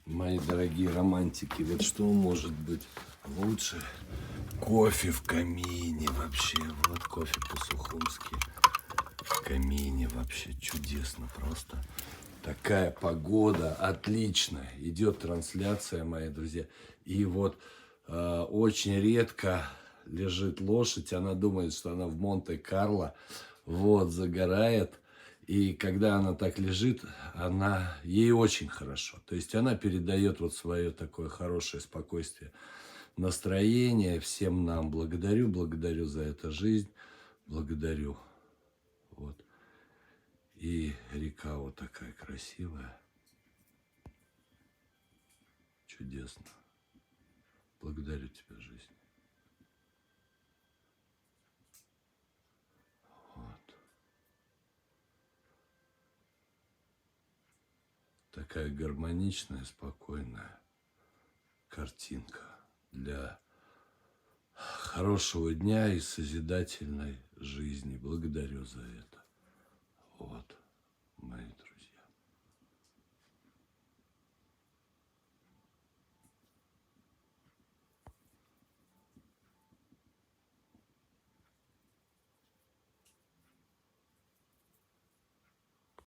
Мои дорогие романтики, вот что может быть лучше? Кофе в камине вообще. Вот кофе по-сухумски в камине вообще чудесно просто. Такая погода, отлично. Идет трансляция, мои друзья. И вот очень редко лежит лошадь. Она думает, что она в Монте-Карло. Вот, загорает. И когда она так лежит, ей очень хорошо. То есть она передает вот свое такое хорошее спокойствие, настроение всем нам. Благодарю за эту жизнь. Благодарю. Вот. И река вот такая красивая. Чудесно. Благодарю тебя, жизнь. Вот. Такая гармоничная, спокойная картинка для хорошего дня и созидательной жизни. Благодарю за это. Вот. Мои